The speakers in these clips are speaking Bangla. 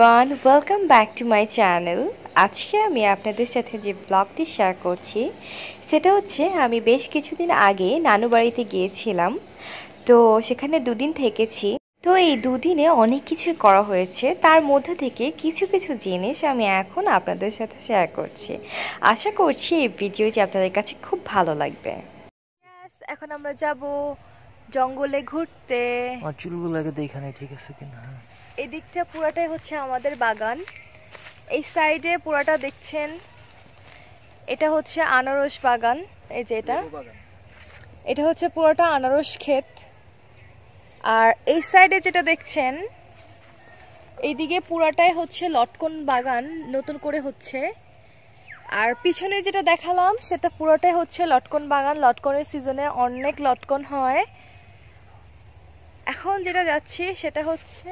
Everyone, welcome back to my channel. আজকে আমি আপনাদের সাথে যে ব্লগটি শেয়ার করছি সেটা হচ্ছে আমি বেশ কিছুদিন আগে নানু বাড়িতে গিয়েছিলাম। তো সেখানে দুদিন থেকেছি। তো এই দুদিনে অনেক কিছু করা হয়েছে, তার মধ্যে থেকে কিছু কিছু জিনিস আমি এখন আপনাদের সাথে শেয়ার করছি। আশা করছি এই ভিডিওটি আপনাদের কাছে খুব ভালো লাগবে। এখন আমরা যাব জঙ্গলে ঘুরতে। আমার চুলগুলোকে দেখানে ঠিক আছে কিনা। এই দিকটা পুরাটাই হচ্ছে আমাদের বাগান। এই সাইডে পুরাটা দেখছেন, এটা হচ্ছে আনারস বাগান। এই যে এটা হচ্ছে পুরোটা আনারস ক্ষেত। আর এই সাইডে যেটা দেখছেন, এইদিকে পুরাটাই হচ্ছে লটকন বাগান, নতুন করে হচ্ছে। আর পিছনে যেটা দেখালাম সেটা পুরোটাই হচ্ছে লটকন বাগান। লটকনের সিজনে অনেক লটকন হয়। এখন যেটা যাচ্ছি সেটা হচ্ছে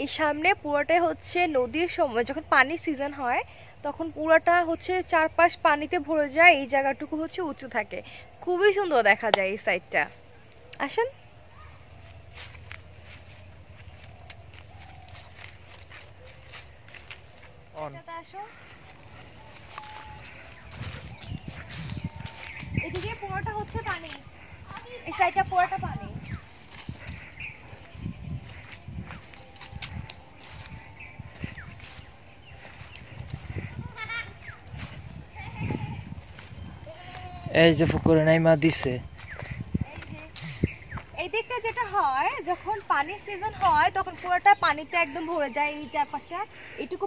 এই সামনে পুরোটাই হচ্ছে নদীর সময়, যখন পানির সিজন হয় তখন পুরোটা হচ্ছে চারপাশ পানিতে ভরে যায়। এই জায়গাটুকু হচ্ছে উঁচু থাকে, খুবই সুন্দর দেখা যায় এই সাইডটা। আসেন। এদিকে পুরোটা হচ্ছে পানি, এই সাইডটা পুরোটা পানি। এই যে পুকুরে নাইমা দিছে। এই দিকটা যেটা হয়, যখন পানির সিজন হয় তখন পুরোটা পানিতে একদম ভরে যায়। এই চারপাশটা এইটুকু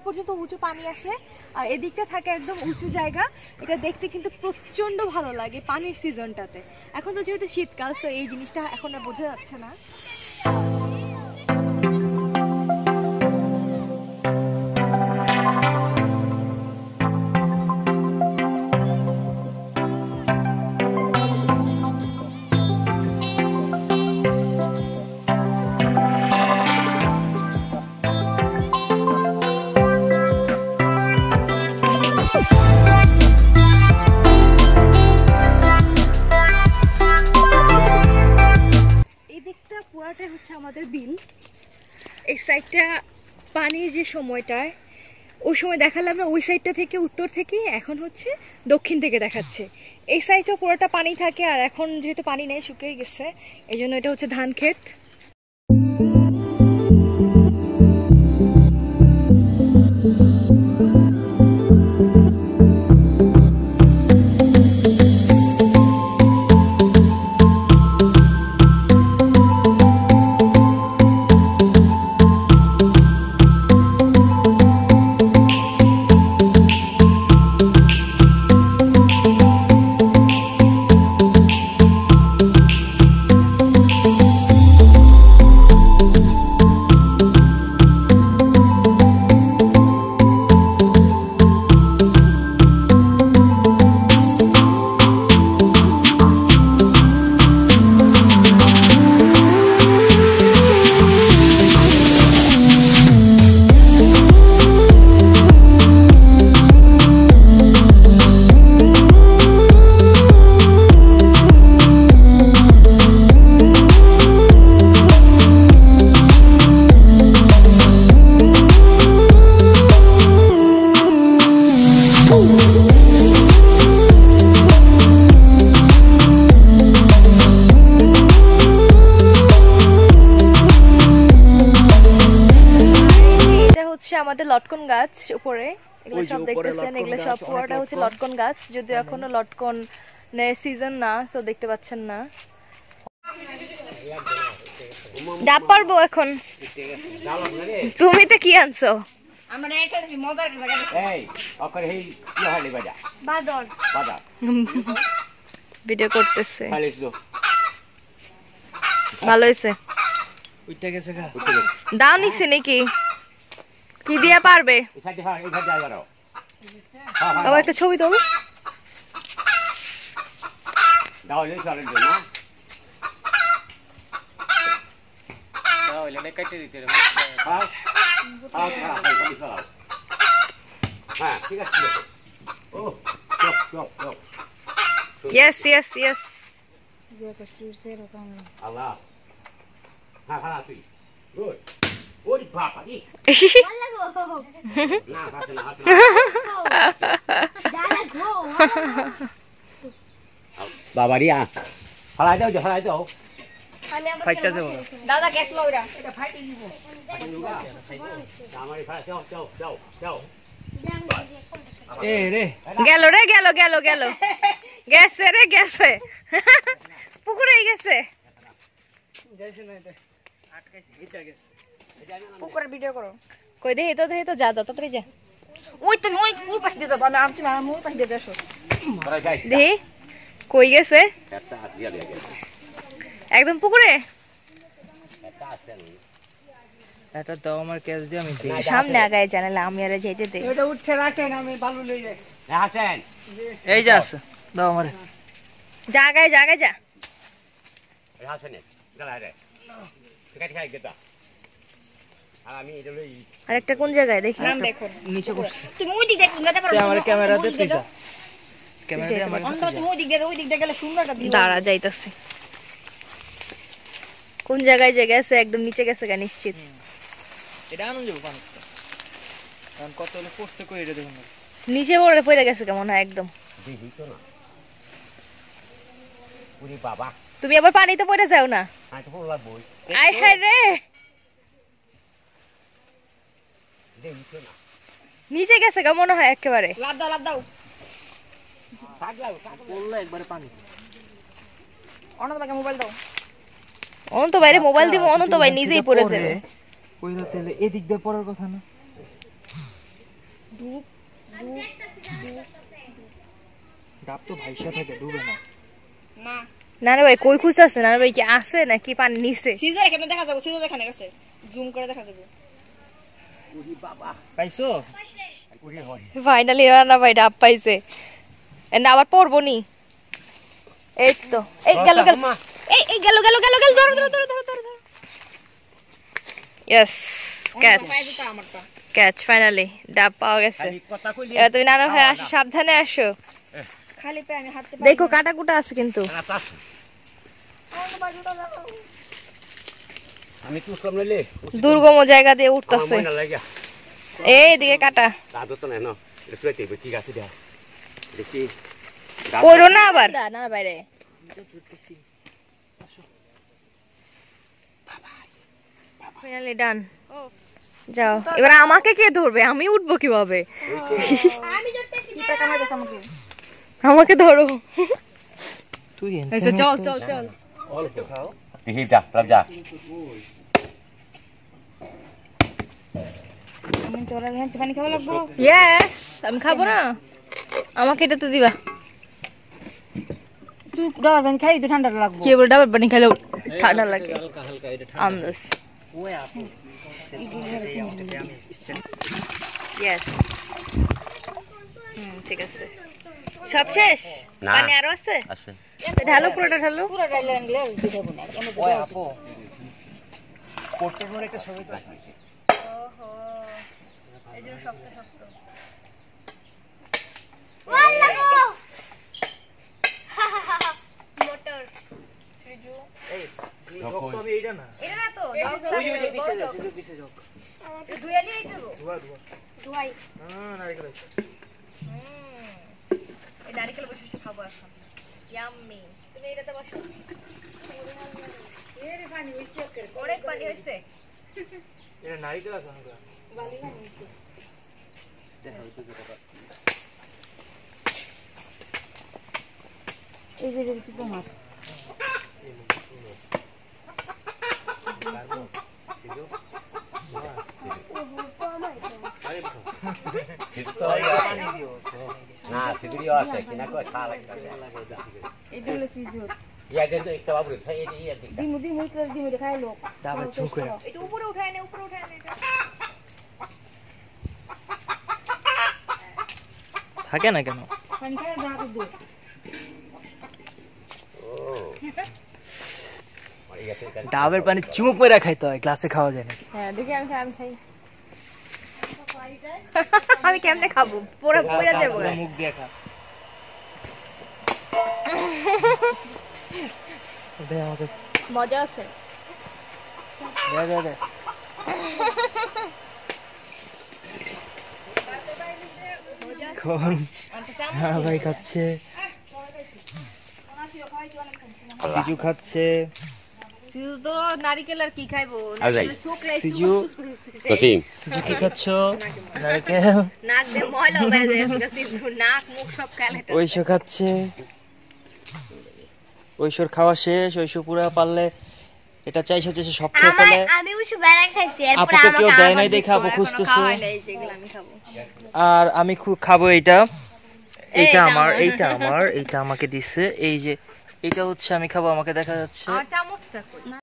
পর্যন্ত উঁচু পানি আসে। আর এদিকটা থাকে একদম উঁচু জায়গা। এটা দেখতে কিন্তু প্রচন্ড ভালো লাগে পানির সিজনটাতে। এখন তো যেহেতু শীতকাল, তো এই জিনিসটা এখন আর বোঝা যাচ্ছে না। হচ্ছে আমাদের বিল। এই সাইডটা পানির যে সময়টায়, ওই সময় দেখালাম না, ওই সাইডটা থেকে উত্তর থেকে এখন হচ্ছে দক্ষিণ থেকে দেখাচ্ছে। এই সাইডটা পুরোটা পানি থাকে, আর এখন যেহেতু পানি নেই, শুকিয়ে গেছে, এই জন্য এটা হচ্ছে ধান ক্ষেত। আমাদের লটকন গাছ উপরে, এগুলো সব দেখতেছেন, এগুলো সব পুরোটা হচ্ছে লটকন গাছ। যদিও এখনো লটকন সিজন না, তো দেখতে পাচ্ছেন না। ডাব পারবো এখন। তুমি তো কি আনছো? ভিডিও করতেছে, ভালো হয়েছে। দাও নিছে নাকি? কি দিয়া পারবে? একটা ছবি তোল। Yes, yes, yes. Allah. Good. বাবা রিয়া ফালাই দাও যে ফালাই দাও ফাইটটা যাবো দাদা গ্যাস লওরা আমারে ফালাই দাও দাও দাও দাও এ রে গেল রে গেল গেল গেল গেছে রে গেছে পুকুরে গেছে যাইছে না এটা আটকাইছে এটা গেছে পুকুরের ভিডিও করো কই দেই তো যা যা তাড়াতাড়ি যা ওই তুমি ওই পাশ দিয়ে যাবো আমি ওই পাশ দিয়ে যাসো ফালাই যাই দেই কই গেছে একটা হাত দিয়া দিয়া গেছে একদম পুকুরে একটা আছে এটা দাও আমার ক্যাশ দিয়ে আমি দিই সামনে আগায় জানালে আমি আর যাইতে দে এটা উঠে রাখেন আমি বালু লই যাই হাসেন এই যে আছে দাও আমারে জায়গায় যা হাসেন গলা রে ঠিক আছে গেতা আর আমি এটা লই আরেকটা কোন জায়গায় দেখি নাম দেখো নিচে করছি তুমি ওই দিক দিয়ে যেতে পারো তুই আমার ক্যামেরা দে তুই যা ক্যামেরা দিয়ে আমার অন্তত তুমি ওই দিক দিয়ে গেলে সুন্দরটা ভিউ দাঁড়া যাইতাছি কোন জায়গায় যে গেছে একদম নিচে গেছে গা নিশ্চিত এটা আনন্দ যাবো পানি কারণ কত হলে পড়ছে কই এটা দেখুন নিচে পড়ে গেছে কেমন হয় একদম দেখি তো না পুরি বাবা তুমি আবার পানিতে পড়ে যাও না আমি তো বললাম বই আয় হায় রে দেখি তো না নিচে গেছে গা মনে হয় একেবারে লাভ দাও থাকলাম পড়লো একবারে পানি অনন্ত ভাইকে মোবাইল দাও অনন্ত ভাইরে মোবাইল দিব অনন্ত ভাই নিজেই পড়ে যাবে কইরা তেলে এদিক দিয়ে পড়ার কথা না ডাব তো ভাইসা থাকে ডুবে না না নানা ভাই কই খুঁজতেছে নানা ভাই কি আছে নাকি পানি নিচে সিজার এখানে দেখা যাবে সিজার এখানে গেছে জুম করে দেখা যাবে পুরি বাবা পাইছো পুরি হয় ফাইনালি নানা ভাই ডাব পাইছে না আবার পড়বো নি এই তো এই গেল এই গেল ধরো ইয়েস ক্যাচ পাই দিতা আমারটা ক্যাচ ফাইনালি ডাব পাওয়া গেছে খালি কথা কইলি এবার তুমি নানা ভাই আসো সাবধানে আসো খালি পায়ে আমি হাঁটতে দেখো কাটা কুটা আছে কিন্তু না তাস আমি তো সামনে লে দুর্গম জায়গা দিয়ে আমার উঠতেছে মনে লাগা এইদিকে কাটা দাদু তো না না এটা সুইতে ঠিক আছে দা দেখি করো না আবার না বাইরে ফাইনালি ডান যাও এবার আমাকে কে ধরবে আমি উঠবো কিভাবে কি পায় কামাই গেছে আমাকে আমাকে ধরো তুই আচ্ছা চল অল্প খাও দেখি যা যা আমি তোরা ভ্যান পানি খাওয়া লাগবো ইয়েস আমি খাবো না আমাকে এটা তো দিবা তুই ডাল পানি খাই তো ঠান্ডা লাগবো কি বলে ডাবল পানি খেলে ঠান্ডা লাগে হালকা হালকা এটা আমদাস ওই আপু আমি স্ট্যান্ড ইয়েস ঠিক আছে সব শেষ না। পানি আরো আছে আছে ঢালো পুরোটা ঢালো পুরো ডাল লাগলে দিতে হবে না ওই আপু পোর্ট্রেট একটা ছবি তো ওহো এই যে শক্ত শক্ত মোটর শ্রীজু এই জগ তো আমি এইটা না এটা না তো ওই যে পিছে যাচ্ছে যে পিছে জগ ধুয়ে নিয়ে দেবো ধোয়া ধুয়াই না নারিকেল আছে এই নারকেল বসে খাবো এখন ইয়াম্মি তুমি এটাতে বসো এর পানি হইছে অনেক পানি হইছে এটা নারিকেল আছে না বালি না নিচে এই যে দেখছি তোমার না সিগরিও আছে কিনা কই খা লাগে এটা হলো সিজুর ইয়া দেন তো একটা বাবু সেই ইয়া দিক দিমু খাই লোক দাবা চুপ করে এটা উপরে উঠায় নে এটা থাকে না কেন পানি খাই দাও দে ও আর ইয়া থেকে ডাবের পানি চুমুক মেরে খাইতে হয় গ্লাসে খাওয়া যায় না হ্যাঁ দেখি আমি খাই আমি কেমনে খাবো পুরো পুরো দেব পুরো মুখ দিয়ে খা দে আমাকে মজা আছে দে দে দে এখন ভাই খাচ্ছে, সিজু খাচ্ছে। সিজু তো নারিকেল আর কি খাইবো, আজাই। সিজু কসিম সিজু কি খাচ্ছ? নারকেল। নাক দিয়ে ময়লা বের হয়ে যাচ্ছে, সিজু নাক মুখ সব কালে। ঐশো খাচ্ছে, ঐশোর খাওয়া শেষ। ঐশো পুরা পারলে এটা চাইছে চাইছে সব খেয়ে ফেলে। আমি উসু বেড়া খাইছি এরপর আপুকে কেউ দেয় নাই দেখে আপু খুঁজতেছে। আমি খাবো। আর আমি খাবো এইটা, এইটা এইটা আমার, আমার। এইটা আমার, এইটা আমাকে দিছে। এই যে এইটা হচ্ছে আমি খাবো, আমাকে দেখা যাচ্ছে। আমার চামচটা কই?